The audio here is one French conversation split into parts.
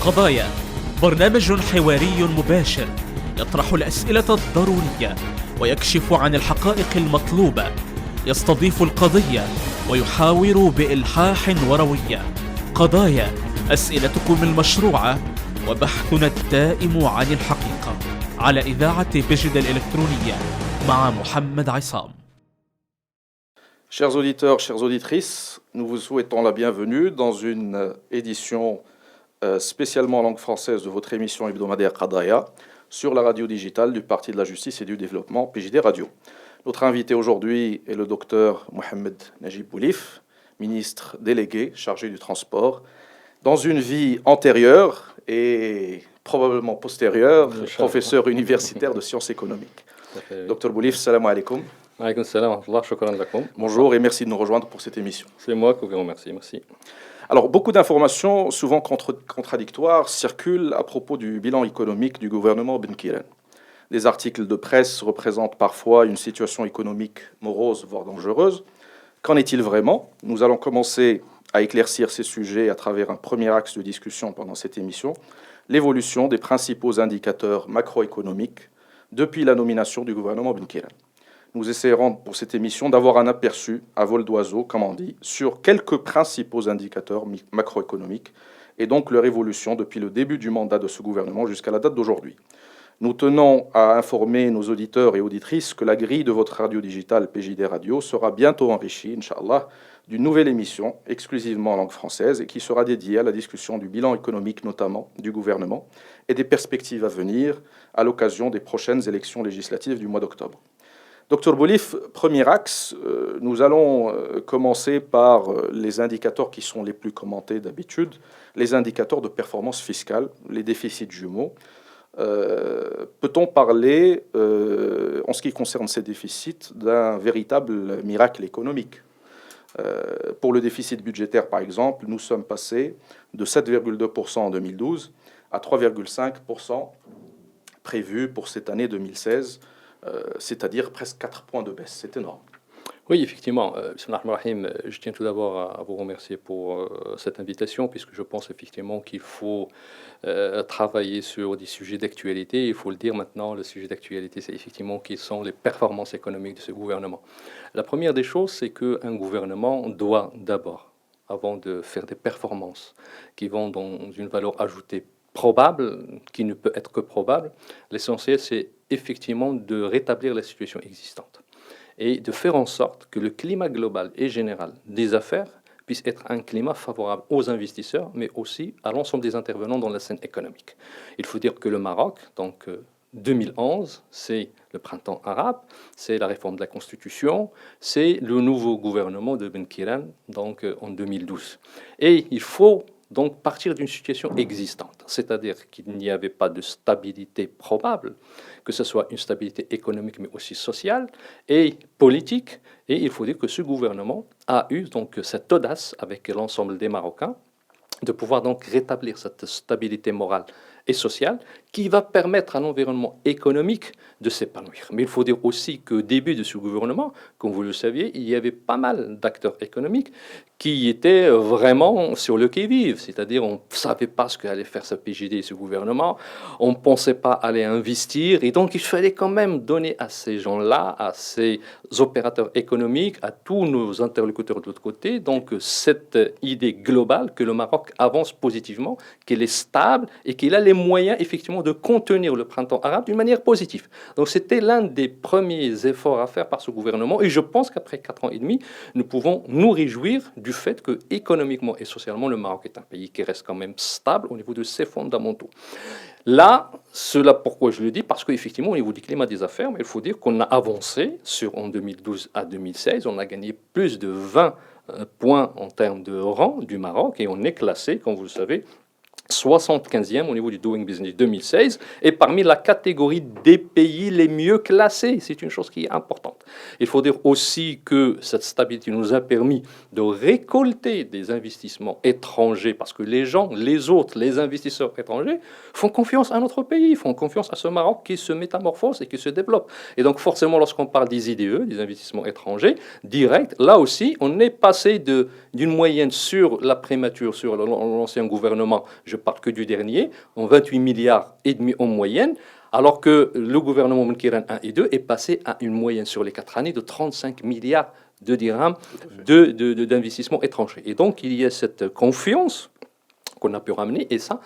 قضايا، برنامج حواري مباشر يطرح الأسئلة الضرورية ويكشف عن الحقائق المطلوبة، يستضيف القضية ويحاور بإلحاح وروية. قضايا، أسئلتكم المشروعة وبحثنا الدائم عن الحقيقة، على إذاعة بجد الإلكترونية مع محمد عصام. Chers auditeurs, chères auditrices, nous vous souhaitons la bienvenue dans une édition spécialement en langue française de votre émission hebdomadaire Qadaya sur la radio digitale du Parti de la Justice et du Développement, PJD Radio. Notre invité aujourd'hui est le docteur Mohamed Najib Boulif, ministre délégué chargé du transport. Dans une vie antérieure et probablement postérieure, professeur universitaire de sciences économiques. Docteur Boulif, salam alaikum. Alaykoum salam wa rahmatullah, shukran lakoum. Bonjour et merci de nous rejoindre pour cette émission. C'est moi qui vous remercie, merci. Alors, beaucoup d'informations, souvent contradictoires, circulent à propos du bilan économique du gouvernement Ben Kiren. Les articles de presse représentent parfois une situation économique morose, voire dangereuse. Qu'en est-il vraiment? Nous allons commencer à éclaircir ces sujets à travers un premier axe de discussion pendant cette émission, l'évolution des principaux indicateurs macroéconomiques depuis la nomination du gouvernement Ben Kiren. Nous essaierons pour cette émission d'avoir un aperçu à vol d'oiseau, comme on dit, sur quelques principaux indicateurs macroéconomiques et donc leur évolution depuis le début du mandat de ce gouvernement jusqu'à la date d'aujourd'hui. Nous tenons à informer nos auditeurs et auditrices que la grille de votre radio digitale PJD Radio sera bientôt enrichie, Inch'Allah, d'une nouvelle émission exclusivement en langue française et qui sera dédiée à la discussion du bilan économique notamment du gouvernement et des perspectives à venir à l'occasion des prochaines élections législatives du mois d'octobre. Docteur Boulif, premier axe, nous allons commencer par les indicateurs qui sont les plus commentés d'habitude, les indicateurs de performance fiscale, les déficits jumeaux. Peut-on parler, en ce qui concerne ces déficits, d'un véritable miracle économique? Pour le déficit budgétaire, par exemple, nous sommes passés de 7,2% en 2012 à 3,5% prévu pour cette année 2016, c'est-à-dire presque 4 points de baisse. C'est énorme. Oui, effectivement. Je tiens tout d'abord à vous remercier pour cette invitation, puisque je pense effectivement qu'il faut travailler sur des sujets d'actualité. Il faut le dire maintenant, le sujet d'actualité, c'est effectivement quelles sont les performances économiques de ce gouvernement. La première des choses, c'est qu'un gouvernement doit d'abord, avant de faire des performances qui vont dans une valeur ajoutée probable, qui ne peut être que probable, l'essentiel, c'est effectivement de rétablir la situation existante et de faire en sorte que le climat global et général des affaires puisse être un climat favorable aux investisseurs, mais aussi à l'ensemble des intervenants dans la scène économique. Il faut dire que le Maroc, donc 2011, c'est le printemps arabe, c'est la réforme de la Constitution, c'est le nouveau gouvernement de Ben Kiren, donc en 2012. Et il faut donc partir d'une situation existante, c'est-à-dire qu'il n'y avait pas de stabilité probable, que ce soit une stabilité économique mais aussi sociale et politique. Et il faut dire que ce gouvernement a eu donc cette audace avec l'ensemble des Marocains de pouvoir donc rétablir cette stabilité morale et sociale qui va permettre à l'environnement économique de s'épanouir. Mais il faut dire aussi qu'au début de ce gouvernement, comme vous le saviez, il y avait pas mal d'acteurs économiques qui étaient vraiment sur le qui-vive, c'est-à-dire on ne savait pas ce qu'allait faire ce PJD, ce gouvernement, on ne pensait pas aller investir, et donc il fallait quand même donner à ces gens-là, à ces opérateurs économiques, à tous nos interlocuteurs de l'autre côté, donc cette idée globale que le Maroc avance positivement, qu'il est stable et qu'il a les moyens effectivement de contenir le printemps arabe d'une manière positive. Donc c'était l'un des premiers efforts à faire par ce gouvernement, et je pense qu'après 4 ans et demi, nous pouvons nous réjouir du fait que économiquement et socialement, le Maroc est un pays qui reste quand même stable au niveau de ses fondamentaux. Là, cela pourquoi je le dis, parce qu'effectivement, au niveau du climat des affaires, il faut dire qu'on a avancé en 2012 à 2016, on a gagné plus de 20 points en termes de rang du Maroc, et on est classé, comme vous le savez, 75e au niveau du Doing Business 2016 et parmi la catégorie des pays les mieux classés. C'est une chose qui est importante. Il faut dire aussi que cette stabilité nous a permis de récolter des investissements étrangers parce que les gens, les autres, les investisseurs étrangers font confiance à notre pays, font confiance à ce Maroc qui se métamorphose et qui se développe. Et donc forcément, lorsqu'on parle des IDE, des investissements étrangers, directs, là aussi, on est passé d'une moyenne sur la primature, sur l'ancien gouvernement, je parle que du dernier, en 28 milliards et demi en moyenne, alors que le gouvernement Benkiran 1 et 2 est passé à une moyenne sur les 4 années de 35 milliards de dirhams d'investissement étranger. Et donc, il y a cette confiance qu'on a pu ramener, et ça,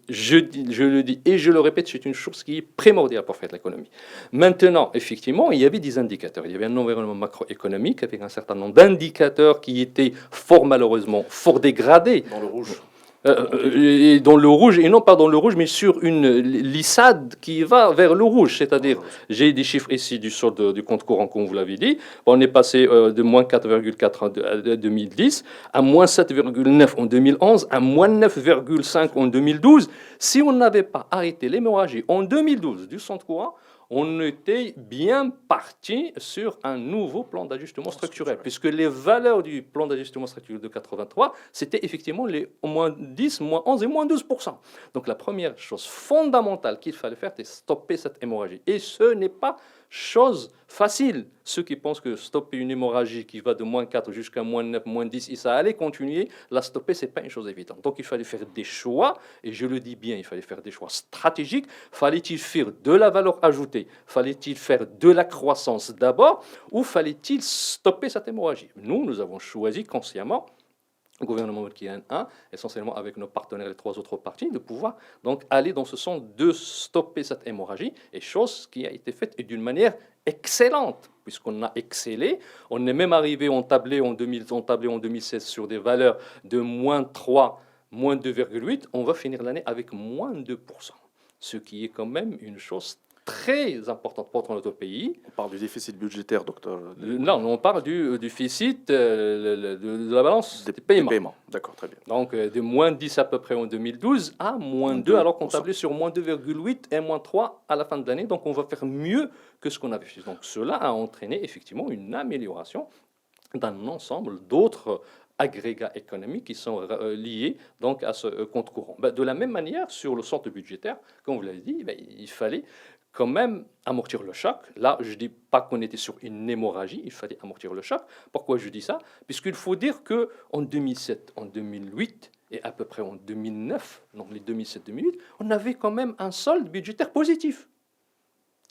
je le dis et je le répète, c'est une chose qui est primordiale pour faire de l'économie. Maintenant, effectivement, il y avait des indicateurs, il y avait un environnement macroéconomique avec un certain nombre d'indicateurs qui étaient fort malheureusement, fort dégradés. Dans le rouge. Et dans le rouge, et non pas dans le rouge, mais sur une lissade qui va vers le rouge. C'est-à-dire, j'ai des chiffres ici du solde du compte courant, comme vous l'avez dit. On est passé de moins 4,4 en 2010 à moins 7,9 en 2011, à moins 9,5 en 2012. Si on n'avait pas arrêté l'hémorragie en 2012 du compte courant, on était bien parti sur un nouveau plan d'ajustement structurel, puisque les valeurs du plan d'ajustement structurel de 83, c'était effectivement les moins 10, moins 11 et moins 12%. Donc la première chose fondamentale qu'il fallait faire, c'est stopper cette hémorragie. Et ce n'est pas chose facile. Ceux qui pensent que stopper une hémorragie qui va de moins 4 jusqu'à moins 9, moins 10, et ça allait continuer, la stopper, ce n'est pas une chose évidente. Donc il fallait faire des choix, et je le dis bien, il fallait faire des choix stratégiques. Fallait-il faire de la valeur ajoutée? Fallait-il faire de la croissance d'abord? Ou fallait-il stopper cette hémorragie? Nous avons choisi consciemment, le gouvernement Benkiran 1, essentiellement avec nos partenaires, les 3 autres partis, de pouvoir donc aller dans ce sens de stopper cette hémorragie, et chose qui a été faite d'une manière excellente, puisqu'on a excellé. On est même arrivé, on tablait en 2016 sur des valeurs de moins 3, moins 2,8. On va finir l'année avec moins 2%, ce qui est quand même une chose très importante pour notre pays. On parle du déficit budgétaire, docteur. Non, on parle du déficit de la balance des paiements. D'accord, très bien. Donc, de moins 10 à peu près en 2012 à moins 2, alors qu'on tablait sur moins 2,8 et moins 3 à la fin de l'année. Donc, on va faire mieux que ce qu'on avait fait. Donc, cela a entraîné effectivement une amélioration d'un ensemble d'autres agrégats économiques qui sont liés donc à ce compte courant. De la même manière, sur le solde budgétaire, comme vous l'avez dit, il fallait quand même amortir le choc. Là, je ne dis pas qu'on était sur une hémorragie, il fallait amortir le choc. Pourquoi je dis ça? Puisqu'il faut dire qu'en 2007, en 2008 et à peu près en 2009, donc les 2007-2008, on avait quand même un solde budgétaire positif.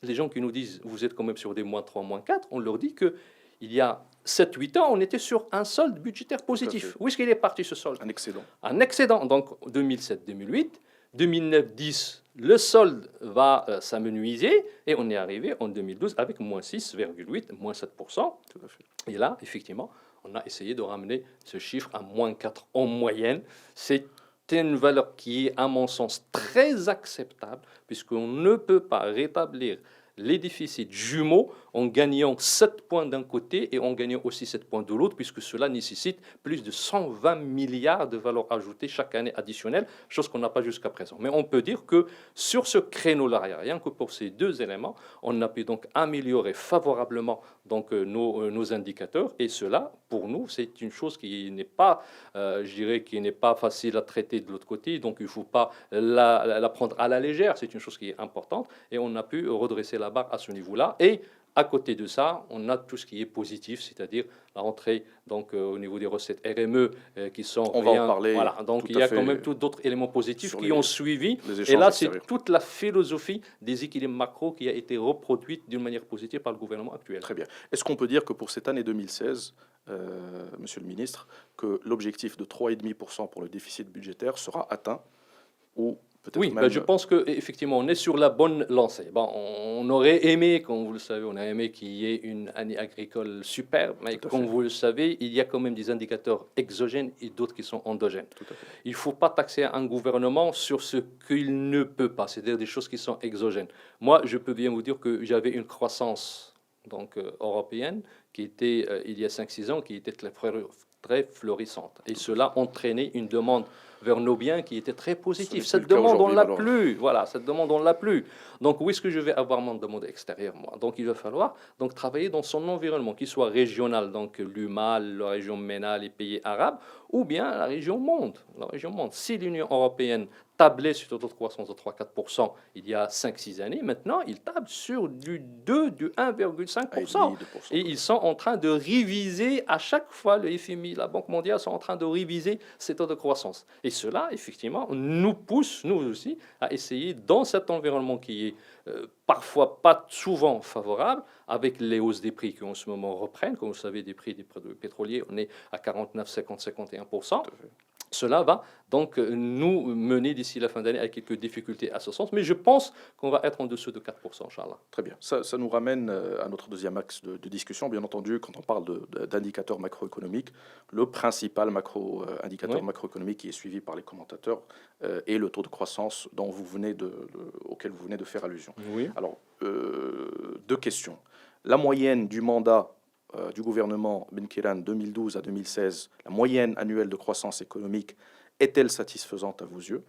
Les gens qui nous disent « vous êtes quand même sur des moins 3, moins 4 », on leur dit qu'il y a 7-8 ans, on était sur un solde budgétaire positif. Où est-ce qu'il est parti ce solde? Un excédent. Un excédent, donc 2007-2008. 2009-10, le solde va s'amenuiser et on est arrivé en 2012 avec moins 6,8, moins 7%. Tout à fait. Et là, effectivement, on a essayé de ramener ce chiffre à moins 4 en moyenne. C'est une valeur qui est, à mon sens, très acceptable puisqu'on ne peut pas rétablir les déficits jumeaux en gagnant 7 points d'un côté et en gagnant aussi 7 points de l'autre, puisque cela nécessite plus de 120 milliards de valeur ajoutée chaque année additionnelle, chose qu'on n'a pas jusqu'à présent. Mais on peut dire que sur ce créneau-là, rien que pour ces deux éléments, on a pu donc améliorer favorablement donc, nos indicateurs, et cela, pour nous, c'est une chose qui n'est pas, je dirais, qui n'est pas facile à traiter de l'autre côté, donc il ne faut pas la prendre à la légère, c'est une chose qui est importante, et on a pu redresser la barre à ce niveau-là, et à côté de ça, on a tout ce qui est positif, c'est-à-dire la rentrée donc, au niveau des recettes RME qui sont... On va en parler. Voilà. Donc il y a quand même d'autres éléments positifs qui ont suivi. Et là, c'est toute la philosophie des équilibres macro qui a été reproduite d'une manière positive par le gouvernement actuel. Très bien. Est-ce qu'on peut dire que pour cette année 2016, Monsieur le Ministre, que l'objectif de 3,5% pour le déficit budgétaire sera atteint ou oui, même... je pense qu'effectivement, on est sur la bonne lancée. Bon, on aurait aimé, comme vous le savez, on a aimé qu'il y ait une année agricole superbe, mais comme vous le savez, il y a quand même des indicateurs exogènes et d'autres qui sont endogènes. Il ne faut pas taxer un gouvernement sur ce qu'il ne peut pas, c'est-à-dire des choses qui sont exogènes. Moi, je peux bien vous dire que j'avais une croissance donc, européenne qui était, il y a 5-6 ans, qui était très florissante. Et cela entraînait une demande vers nos biens qui était très positive. Cette demande, on ne l'a plus. Voilà, cette demande, on ne l'a plus. Donc, où est-ce que je vais avoir mon demande extérieure, moi? Donc, il va falloir donc, travailler dans son environnement, qu'il soit régional, donc l'UMAL, la région MENA, les pays arabes, ou bien la région monde. La région monde. Si l'Union européenne tablait sur un taux de croissance de 3-4% il y a 5-6 années. Maintenant, ils tablent sur du 2, du 1,5%. Et ils sont en train de réviser à chaque fois, le FMI, la Banque mondiale sont en train de réviser ces taux de croissance. Et cela, effectivement, nous pousse, nous aussi, à essayer, dans cet environnement qui est parfois pas souvent favorable, avec les hausses des prix qui en ce moment reprennent. Comme vous savez, des prix des produits pétroliers, on est à 49, 50, 51%. Cela va donc nous mener d'ici la fin d'année à quelques difficultés à ce sens, mais je pense qu'on va être en dessous de 4%, Inch'Allah. Très bien. Ça nous ramène à notre deuxième axe de discussion. Bien entendu, quand on parle d'indicateurs macroéconomiques, le principal indicateur macroéconomique qui est suivi par les commentateurs est le taux de croissance auquel vous venez de faire allusion. Oui. Alors, deux questions. La moyenne du mandat du gouvernement Ben Kiran 2012 à 2016, la moyenne annuelle de croissance économique, est-elle satisfaisante à vos yeux?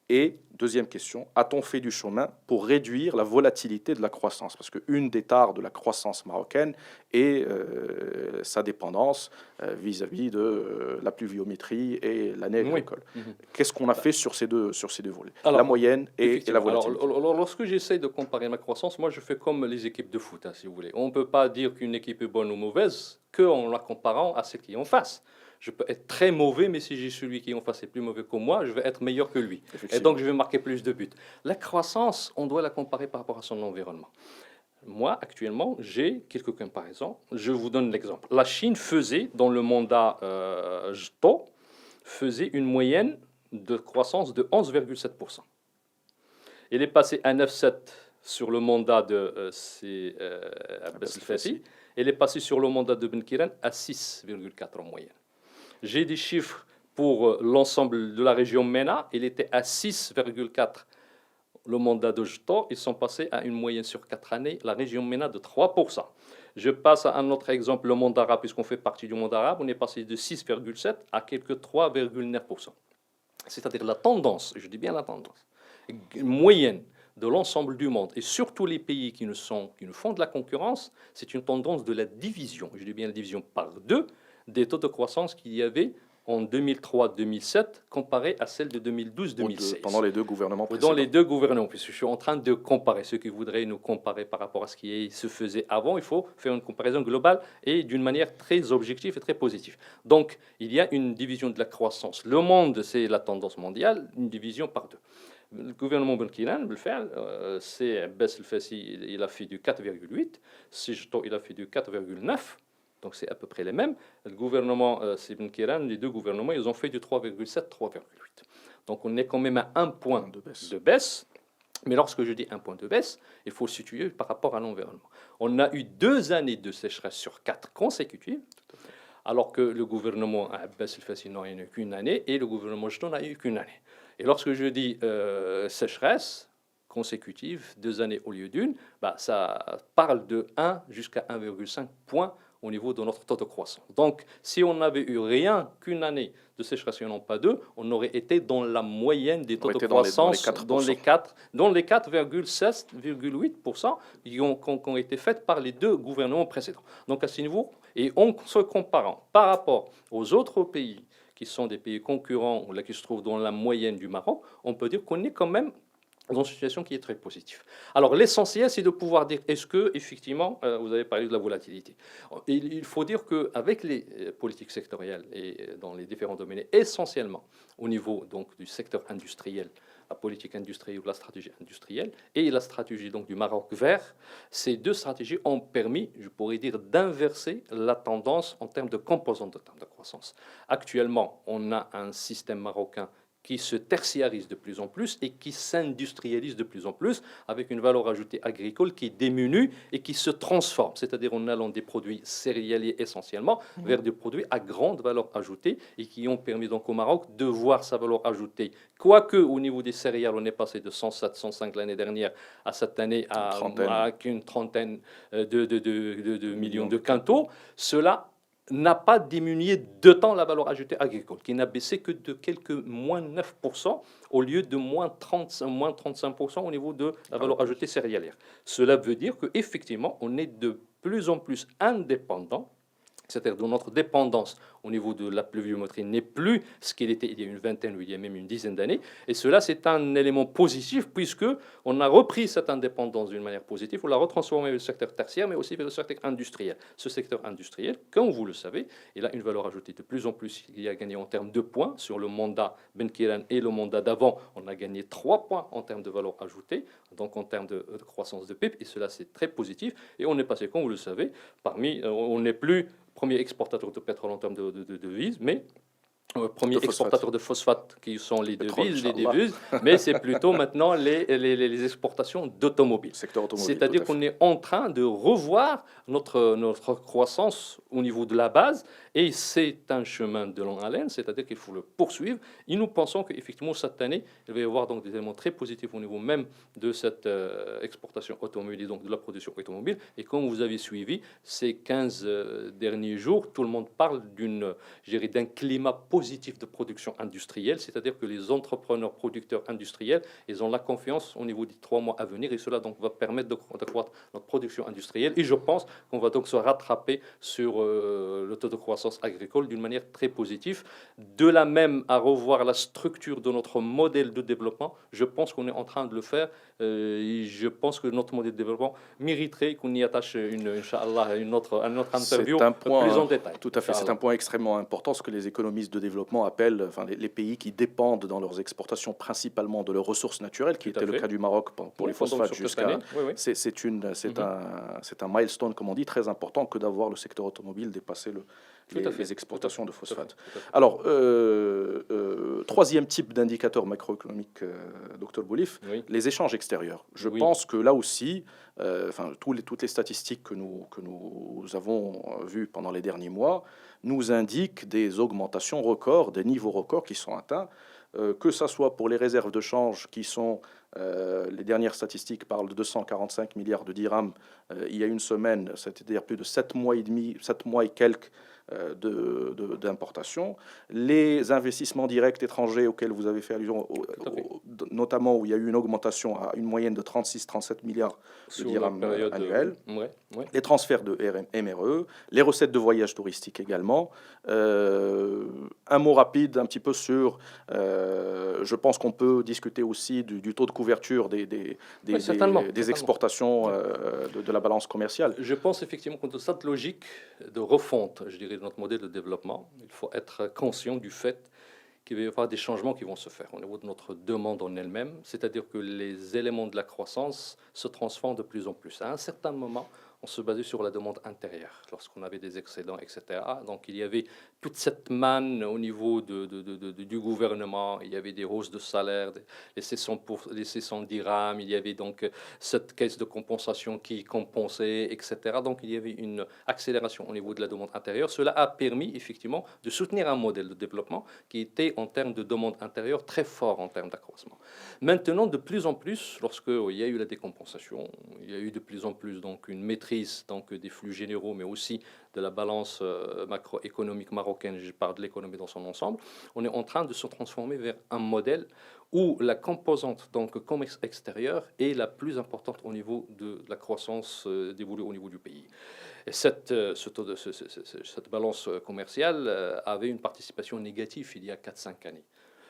Et deuxième question, a-t-on fait du chemin pour réduire la volatilité de la croissance? Parce qu'une des tares de la croissance marocaine est sa dépendance vis-à-vis de la pluviométrie et l'année agricole. Oui. Qu'est-ce qu'on a fait sur ces deux volets? Alors, la moyenne et la volatilité. Alors, lorsque j'essaie de comparer ma croissance, moi je fais comme les équipes de foot, si vous voulez. On ne peut pas dire qu'une équipe est bonne ou mauvaise qu'en la comparant à ce qui est en face. Je peux être très mauvais, mais si j'ai celui qui est en face est plus mauvais que moi, je vais être meilleur que lui. Et donc, je vais marquer plus de buts. La croissance, on doit la comparer par rapport à son environnement. Moi, actuellement, j'ai quelques comparaisons. Je vous donne l'exemple. La Chine faisait, dans le mandat JTO, faisait une moyenne de croissance de 11,7%. Elle est passée à 9,7% sur le mandat de Abbas El-Fassi. Elle est passée sur le mandat de Ben Kiran à 6,4% en moyenne. J'ai des chiffres pour l'ensemble de la région MENA. Il était à 6,4 le mandat de JTO. Ils sont passés à une moyenne sur 4 années, la région MENA de 3%. Je passe à un autre exemple, le monde arabe, puisqu'on fait partie du monde arabe. On est passé de 6,7 à quelques 3,9%. C'est-à-dire la tendance, je dis bien la tendance, moyenne de l'ensemble du monde, et surtout les pays qui nous font de la concurrence, c'est une tendance de la division, je dis bien la division par deux, des taux de croissance qu'il y avait en 2003-2007 comparé à celle de 2012-2016. Pendant les deux gouvernements précédents. Dans les deux gouvernements, puisque je suis en train de comparer. Ceux qui voudraient nous comparer par rapport à ce qui se faisait avant, il faut faire une comparaison globale et d'une manière très objective et très positive. Donc, il y a une division de la croissance. Le monde, c'est la tendance mondiale, une division par deux. Le gouvernement Ben Kiran, c'est Abbas El-Fassi, il a fait du 4,8, Sijto, il a fait du 4,9. Donc c'est à peu près les mêmes. Le gouvernement Ben Kiran, les deux gouvernements, ils ont fait du 3,7, 3,8. Donc on est quand même à un point de baisse. Mais lorsque je dis un point de baisse, il faut le situer par rapport à l'environnement. On a eu 2 années de sécheresse sur 4 consécutives, alors que le gouvernement Abbas El-Fassi n'a eu qu'une année et le gouvernement Jton n'a eu qu'une année. Et lorsque je dis sécheresse consécutive, 2 années au lieu d'une, ça parle de 1 jusqu'à 1,5 points au niveau de notre taux de croissance. Donc, si on n'avait eu rien qu'une année de sécheresse et non pas 2, on aurait été dans la moyenne des taux de croissance dans les 4,7,8% qui ont été faits par les deux gouvernements précédents. Donc, à ce niveau, et en se comparant par rapport aux autres pays qui sont des pays concurrents ou là qui se trouvent dans la moyenne du Maroc, on peut dire qu'on est quand même dans une situation qui est très positive. Alors l'essentiel, c'est de pouvoir dire, est-ce que effectivement, vous avez parlé de la volatilité. Il faut dire qu'avec les politiques sectorielles et dans les différents domaines, essentiellement au niveau donc du secteur industriel, la politique industrielle ou la stratégie industrielle et la stratégie donc du Maroc vert, ces deux stratégies ont permis, je pourrais dire, d'inverser la tendance en termes de composantes de termes de croissance. Actuellement, on a un système marocain qui se tertiarise de plus en plus et qui s'industrialise de plus en plus avec une valeur ajoutée agricole qui diminue et qui se transforme, c'est-à-dire en allant des produits céréaliers essentiellement vers des produits à grande valeur ajoutée et qui ont permis donc au Maroc de voir sa valeur ajoutée. Quoique au niveau des céréales, on est passé de 107, 105 l'année dernière à cette année à une trentaine de millions de quintaux, cela n'a pas diminué de temps la valeur ajoutée agricole, qui n'a baissé que de quelques moins 9% au lieu de moins 35% au niveau de la valeur ajoutée céréalière. Cela veut dire qu'effectivement, on est de plus en plus indépendant C'est-à-dire que notre dépendance au niveau de la pluviométrie n'est plus ce qu'elle était il y a une vingtaine ou il y a même une dizaine d'années. Et cela, c'est un élément positif puisque on a repris cette indépendance d'une manière positive, on l'a retransformée vers le secteur tertiaire, mais aussi vers le secteur industriel. Ce secteur industriel, comme vous le savez, il a une valeur ajoutée de plus en plus. Il y a gagné en termes de points sur le mandat Ben Kiran et le mandat d'avant. On a gagné 3 points en termes de valeur ajoutée, donc en termes de croissance de PIB. Et cela, c'est très positif. Et on est passé, comme vous le savez, on n'est plus premier exportateur de pétrole en termes de devises, mais premier exportateur de phosphate, qui sont les devises, mais c'est plutôt maintenant les exportations d'automobiles. C'est-à-dire qu'on est en train de revoir notre croissance au niveau de la base, et c'est un chemin de longue haleine, c'est-à-dire qu'il faut le poursuivre. Et nous pensons qu'effectivement, cette année, il va y avoir donc des éléments très positifs au niveau même de cette exportation automobile et donc de la production automobile. Et comme vous avez suivi ces 15 derniers jours, tout le monde parle d'un climat positif de production industrielle, c'est-à-dire que les entrepreneurs producteurs industriels, ils ont la confiance au niveau des 3 mois à venir, et cela donc va permettre d'accroître notre production industrielle. Et je pense qu'on va donc se rattraper sur le taux de croissance agricole d'une manière très positive. De la même à revoir la structure de notre modèle de développement, je pense qu'on est en train de le faire. Et je pense que notre modèle de développement mériterait qu'on y attache une autre interview plus en détail. Tout à fait, c'est un point extrêmement important, ce que les économistes de développement appellent, enfin, les pays qui dépendent dans leurs exportations principalement de leurs ressources naturelles, qui était le cas du Maroc pour les phosphates jusqu'à. C'est un milestone, comme on dit, très important que d'avoir le secteur automobile dépasser les exportations de phosphate. Alors, troisième type d'indicateur macroéconomique, Dr Boulif, les échanges extérieurs. Je pense que là aussi, toutes les statistiques que nous avons vues pendant les derniers mois nous indiquent des augmentations records, des niveaux records qui sont atteints, que ce soit pour les réserves de change qui sont, les dernières statistiques parlent de 245 milliards de dirhams il y a une semaine, c'est-à-dire plus de 7 mois et quelques d'importation, les investissements directs étrangers auxquels vous avez fait allusion, notamment où il y a eu une augmentation à une moyenne de 36-37 milliards de dirhams annuels, les transferts de MRE, les recettes de voyage touristique également. Un mot rapide un petit peu sur, je pense qu'on peut discuter aussi du taux de couverture des exportations de la balance commerciale. Je pense effectivement que dans cette logique de refonte, je dirais, de notre modèle de développement, il faut être conscient du fait qu'il va y avoir des changements qui vont se faire au niveau de notre demande en elle-même, c'est-à-dire que les éléments de la croissance se transforment de plus en plus. À un certain moment, on se basait sur la demande intérieure, lorsqu'on avait des excédents, etc. Donc il y avait toute cette manne au niveau du gouvernement, il y avait des hausses de salaire, les 600 dirhams, il y avait donc cette caisse de compensation qui compensait, etc. Donc il y avait une accélération au niveau de la demande intérieure. Cela a permis effectivement de soutenir un modèle de développement qui était en termes de demande intérieure très fort en termes d'accroissement. Maintenant, de plus en plus, lorsqu'il y a eu la décompensation, il y a eu de plus en plus donc une maîtrise donc des flux généraux, mais aussi de la balance macroéconomique marocaine, je parle de l'économie dans son ensemble, on est en train de se transformer vers un modèle où la composante donc commerce extérieur est la plus importante au niveau de la croissance dévolue au niveau du pays. Et cette balance commerciale avait une participation négative il y a 4-5 années.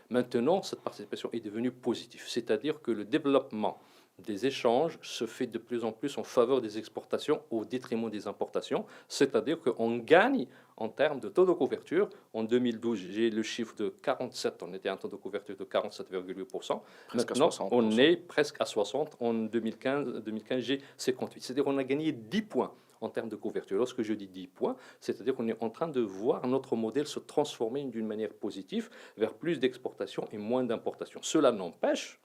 Maintenant, cette participation est devenue positive, c'est-à-dire que le développement des échanges se fait de plus en plus en faveur des exportations au détriment des importations, c'est-à-dire qu'on gagne en termes de taux de couverture. En 2012, j'ai le chiffre de 47, on était à un taux de couverture de 47,8%. Maintenant, on est presque à 60. En 2015 j'ai 58. C'est-à-dire qu'on a gagné 10 points en termes de couverture. Lorsque je dis 10 points, c'est-à-dire qu'on est en train de voir notre modèle se transformer d'une manière positive vers plus d'exportation et moins d'importation. Cela n'empêche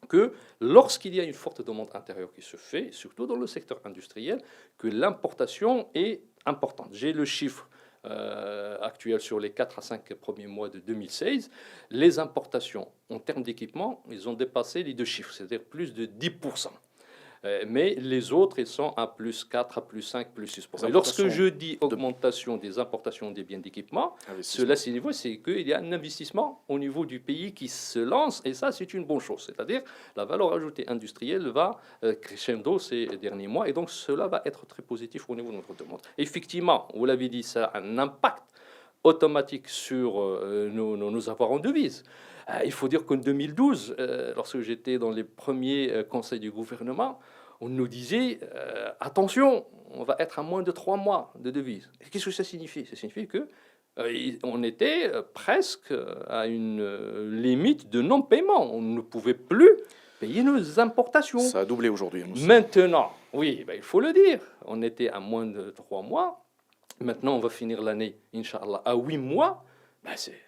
que lorsqu'il y a une forte demande intérieure qui se fait, surtout dans le secteur industriel, que l'importation est importante. J'ai le chiffre actuel sur les 4 à 5 premiers mois de 2016. Les importations en termes d'équipement, ils ont dépassé les 2 chiffres, c'est-à-dire plus de 10%. Mais les autres, ils sont à plus 4, à plus 5, plus 6%. Et lorsque je dis augmentation des importations des biens d'équipement, cela signifie c'est qu'il y a un investissement au niveau du pays qui se lance, et ça, c'est une bonne chose. C'est-à-dire la valeur ajoutée industrielle va crescendo ces derniers mois, et donc cela va être très positif au niveau de notre demande. Effectivement, vous l'avez dit, ça a un impact automatique sur nos avoirs en devises. Il faut dire qu'en 2012, lorsque j'étais dans les premiers conseils du gouvernement, on nous disait attention, on va être à moins de 3 mois de devises. Qu'est-ce que ça signifie? Ça signifie que on était presque à une limite de non-paiement. On ne pouvait plus payer nos importations. Ça a doublé aujourd'hui. Maintenant, oui, ben, il faut le dire, on était à moins de 3 mois. Maintenant, on va finir l'année, Inch'Allah, à 8 mois. Ben c'est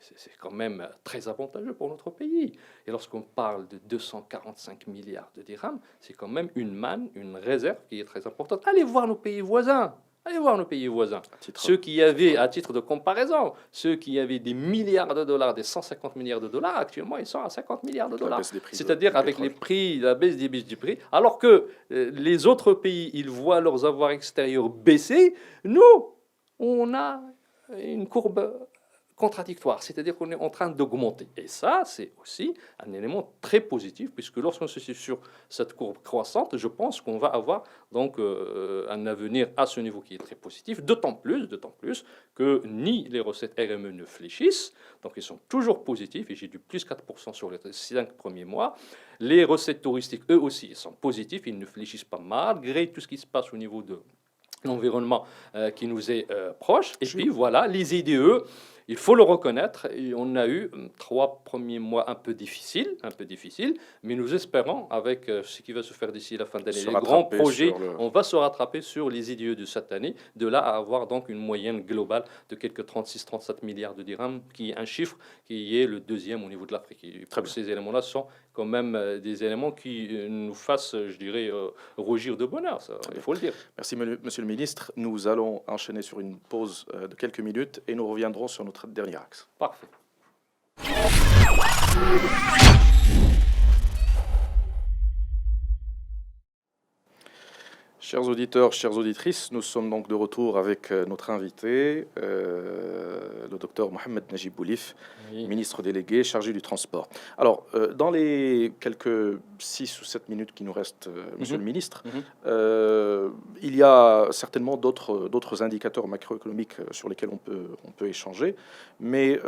quand même très avantageux pour notre pays. Et lorsqu'on parle de 245 milliards de dirhams, c'est quand même une manne, une réserve qui est très importante. Allez voir nos pays voisins. Allez voir nos pays voisins. Ceux qui avaient, à titre de comparaison, ceux qui avaient des milliards de dollars, des 150 milliards de dollars, actuellement, ils sont à 50 milliards de dollars. C'est-à-dire avec les prix, la baisse des prix. Alors que les autres pays, ils voient leurs avoirs extérieurs baisser. Nous, on a une courbe contradictoire, c'est-à-dire qu'on est en train d'augmenter. Et ça, c'est aussi un élément très positif, puisque lorsqu'on se situe sur cette courbe croissante, je pense qu'on va avoir donc un avenir à ce niveau qui est très positif, d'autant plus que ni les recettes RME ne fléchissent, donc ils sont toujours positifs, et j'ai du plus 4% sur les 5 premiers mois. Les recettes touristiques, eux aussi, sont positifs, ils ne fléchissent pas malgré tout ce qui se passe au niveau de l'environnement qui nous est proche. Et puis voilà, les IDE, il faut le reconnaître, et on a eu 3 premiers mois un peu difficiles, mais nous espérons, avec ce qui va se faire d'ici la fin d'année, les grands projets, on va se rattraper sur les IDE de cette année, de là à avoir donc une moyenne globale de quelques 36-37 milliards de dirhams, qui est un chiffre qui est le deuxième au niveau de l'Afrique. Ces éléments-là sont quand même des éléments qui nous fassent, je dirais, rougir de bonheur, ça, il faut le dire. Merci, Monsieur le Ministre. Nous allons enchaîner sur une pause de quelques minutes et nous reviendrons sur notre dernier axe. Parfait. Chers auditeurs, chères auditrices, nous sommes donc de retour avec notre invité, le docteur Mohamed Najib Boulif, ministre délégué chargé du transport. Alors, dans les quelques 6 ou 7 minutes qui nous restent, monsieur le ministre, il y a certainement d'autres indicateurs macroéconomiques sur lesquels on peut échanger, mais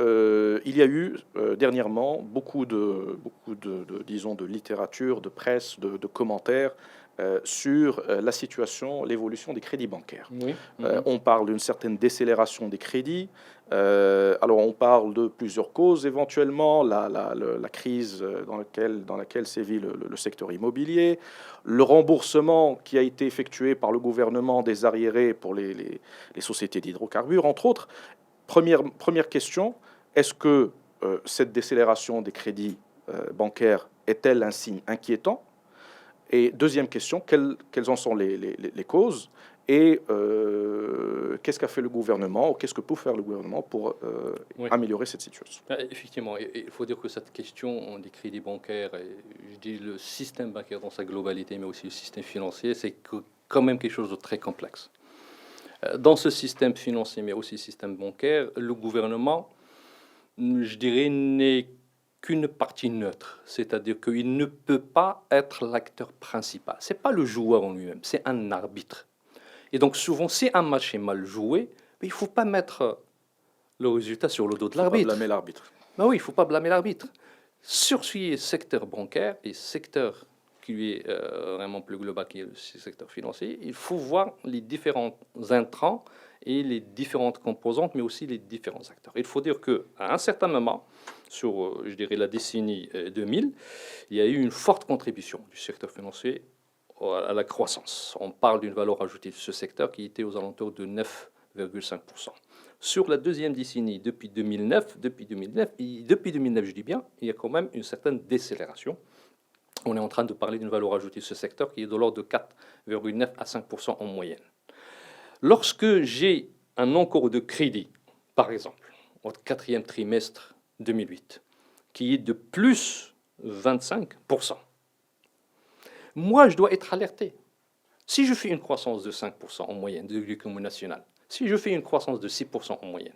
il y a eu dernièrement beaucoup de disons, de littérature, de presse, de commentaires sur la situation, l'évolution des crédits bancaires. On parle d'une certaine décélération des crédits. Alors on parle de plusieurs causes éventuellement, la crise dans laquelle sévit le secteur immobilier, le remboursement qui a été effectué par le gouvernement des arriérés pour les sociétés d'hydrocarbures, entre autres. Première question, est-ce que cette décélération des crédits bancaires est-elle un signe inquiétant ? Et deuxième question, quelles en sont les causes et qu'est-ce qu'a fait le gouvernement ou qu'est-ce que peut faire le gouvernement pour améliorer cette situation? Effectivement, il faut dire que cette question des crédits bancaires, je dis le système bancaire dans sa globalité, mais aussi le système financier, c'est quand même quelque chose de très complexe. Dans ce système financier, mais aussi le système bancaire, le gouvernement, je dirais, n'est qu'une partie neutre, c'est-à-dire qu'il ne peut pas être l'acteur principal. Ce n'est pas le joueur en lui-même, c'est un arbitre. Et donc souvent, si un match est mal joué, il ne faut pas mettre le résultat sur le dos de l'arbitre. Il ne faut pas blâmer l'arbitre. Ben oui, il ne faut pas blâmer l'arbitre. Sur ce secteur bancaire et secteur qui est vraiment plus global, qui est le secteur financier, il faut voir les différents intrants et les différentes composantes, mais aussi les différents acteurs. Il faut dire qu'à un certain moment, sur, je dirais, la décennie 2000, il y a eu une forte contribution du secteur financier à la croissance. On parle d'une valeur ajoutée de ce secteur qui était aux alentours de 9,5%. Sur la deuxième décennie, depuis 2009, je dis bien, il y a quand même une certaine décélération. On est en train de parler d'une valeur ajoutée de ce secteur qui est de l'ordre de 4,9 à 5% en moyenne. Lorsque j'ai un encours de crédit, par exemple, au 4e trimestre 2008, qui est de plus 25%, moi, je dois être alerté. Si je fais une croissance de 5% en moyenne de l'économie nationale, si je fais une croissance de 6% en moyenne,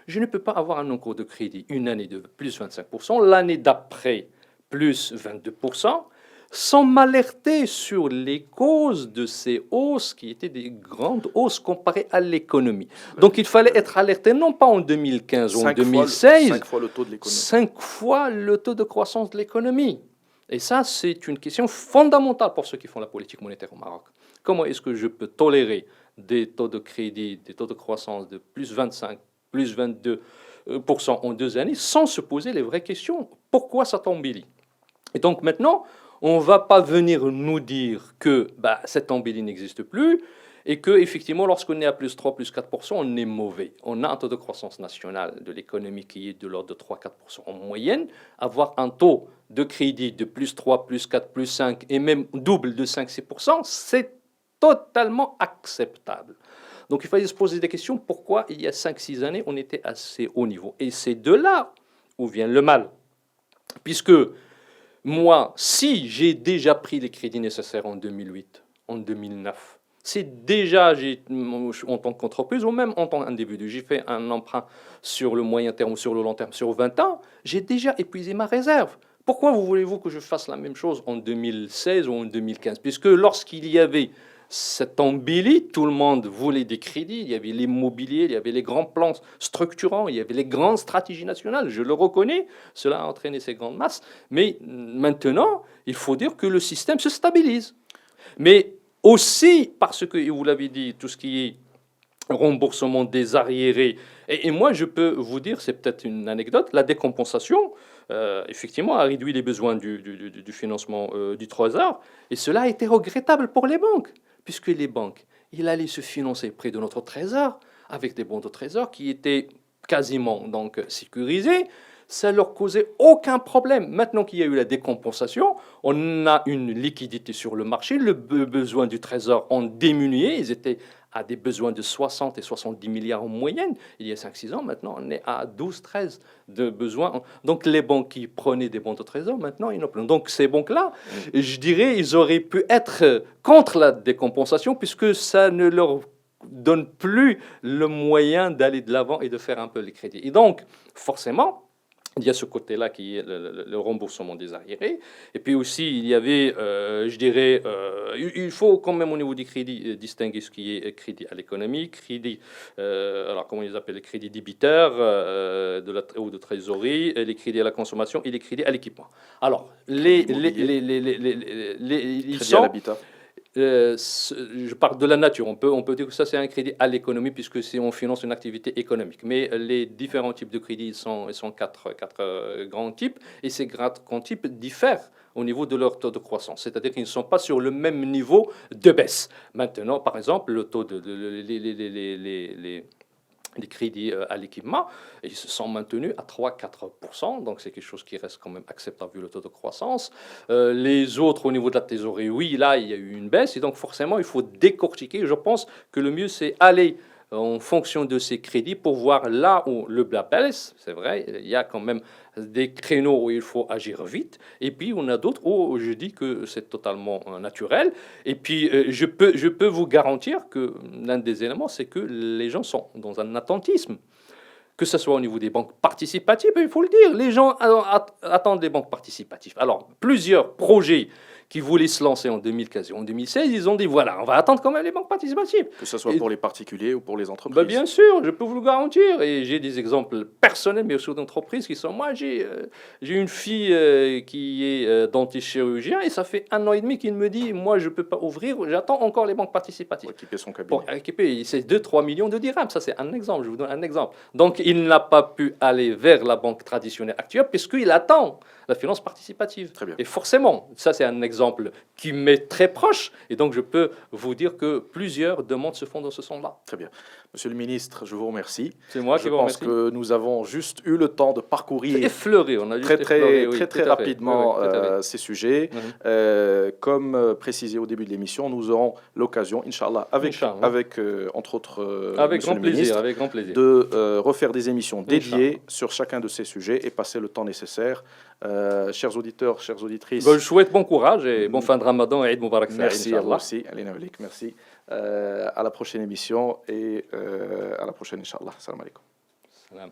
je ne peux pas avoir un encours de crédit une année de plus 25%, l'année d'après plus 22%, sans m'alerter sur les causes de ces hausses qui étaient des grandes hausses comparées à l'économie. Donc il fallait être alerté non pas en 2015 ou en 2016, 5 fois le taux de l'économie. 5 fois le taux de croissance de l'économie. Et ça, c'est une question fondamentale pour ceux qui font la politique monétaire au Maroc. Comment est-ce que je peux tolérer des taux de crédit, des taux de croissance de plus 25, plus 22% en 2 années sans se poser les vraies questions? Pourquoi ça embellit? Et donc maintenant, on ne va pas venir nous dire que cette embellie n'existe plus et que effectivement, lorsqu'on est à plus 3, plus 4%, on est mauvais. On a un taux de croissance nationale de l'économie qui est de l'ordre de 3-4% en moyenne. Avoir un taux de crédit de plus 3, plus 4, plus 5 et même double de 5-6%, c'est totalement acceptable. Donc il fallait se poser des questions. Pourquoi il y a 5-6 années, on était à assez haut niveau? Et c'est de là où vient le mal. Puisque moi, si j'ai déjà pris les crédits nécessaires en 2008, en 2009, c'est déjà, en tant qu'entreprise ou même en tant qu'individu, j'ai fait un emprunt sur le moyen terme ou sur le long terme, sur 20 ans, j'ai déjà épuisé ma réserve. Pourquoi voulez-vous que je fasse la même chose en 2016 ou en 2015? Puisque lorsqu'il y avait cette embellie, tout le monde voulait des crédits, il y avait l'immobilier, il y avait les grands plans structurants, il y avait les grandes stratégies nationales, je le reconnais, cela a entraîné ces grandes masses, mais maintenant, il faut dire que le système se stabilise. Mais aussi, parce que, vous l'avez dit, tout ce qui est remboursement des arriérés, et moi je peux vous dire, c'est peut-être une anecdote, la décompensation, effectivement, a réduit les besoins du financement du Trésor, et cela a été regrettable pour les banques, puisque les banques, ils allaient se financer près de notre Trésor, avec des bons de Trésor qui étaient quasiment donc sécurisés, ça leur causait aucun problème. Maintenant qu'il y a eu la décompensation, on a une liquidité sur le marché, le besoin du Trésor ont diminué, ils étaient à des besoins de 60 et 70 milliards en moyenne. Il y a 5-6 ans, maintenant, on est à 12-13 de besoins. Donc, les banques qui prenaient des bons de trésor, maintenant, ils n'ont plus. Donc, ces banques-là, je dirais, ils auraient pu être contre la décompensation puisque ça ne leur donne plus le moyen d'aller de l'avant et de faire un peu les crédits. Et donc, forcément, il y a ce côté-là qui est le remboursement des arriérés. Et puis aussi, il y avait, je dirais, il faut quand même au niveau du crédit distinguer ce qui est crédit à l'économie, crédit, alors comment ils appellent, les crédits débiteurs ou de trésorerie, les crédits à la consommation et les crédits à l'équipement. Alors, ils Crédit à l'habitat. je parle de la nature. On peut dire que ça, c'est un crédit à l'économie, puisque on finance une activité économique. Mais les différents types de crédits, ils sont quatre grands types, et ces grands types diffèrent au niveau de leur taux de croissance. C'est-à-dire qu'ils ne sont pas sur le même niveau de baisse. Maintenant, par exemple, le taux les crédits à l'équipement, ils se sont maintenus à 3-4%, donc c'est quelque chose qui reste quand même acceptable vu le taux de croissance. Les autres, au niveau de la trésorerie, oui, là, il y a eu une baisse, et donc forcément, il faut décortiquer. Je pense que le mieux, c'est aller en fonction de ces crédits pour voir là où le bas baisse. C'est vrai, il y a quand même des créneaux où il faut agir vite, et puis on a d'autres où je dis que c'est totalement naturel. Et puis je peux vous garantir que l'un des éléments, c'est que les gens sont dans un attentisme, que ce soit au niveau des banques participatives, il faut le dire, les gens attendent des banques participatives. Alors, plusieurs projets qui voulaient se lancer en 2015 et en 2016, ils ont dit, voilà, on va attendre quand même les banques participatives. Que ce soit pour les particuliers ou pour les entreprises. Bien sûr, je peux vous le garantir. Et j'ai des exemples personnels, mais aussi d'entreprises qui sont... Moi, j'ai une fille qui est dentiste chirurgien, et ça fait 1 an et demi qu'il me dit, moi, je ne peux pas ouvrir, j'attends encore les banques participatives. Pour équiper son cabinet. Pour équiper, c'est 2-3 millions de dirhams. Ça, c'est un exemple. Je vous donne un exemple. Donc, il n'a pas pu aller vers la banque traditionnelle actuelle, puisqu'il attend la finance participative. Très bien. Et forcément, ça, c'est un exemple qui m'est très proche, et donc je peux vous dire que plusieurs demandes se font dans ce sens-là. Très bien. Monsieur le ministre, je vous remercie. C'est moi qui vous remercie. Je pense que nous avons juste eu le temps de parcourir effleuré, on a juste très rapidement ces sujets. Comme précisé au début de l'émission, nous aurons l'occasion, Inch'Allah, avec entre autres avec grand plaisir, de refaire des émissions dédiées sur chacun de ces sujets et passer le temps nécessaire. Chers auditeurs, chères auditrices. Je souhaite bon courage et bonne fin de Ramadan et Eid Mubarak Saïd, Merci à vous Inch'Allah. aussi, Alina Malik, merci. À la prochaine émission et à la prochaine, Inch'Allah. Salam alaikum. Salam.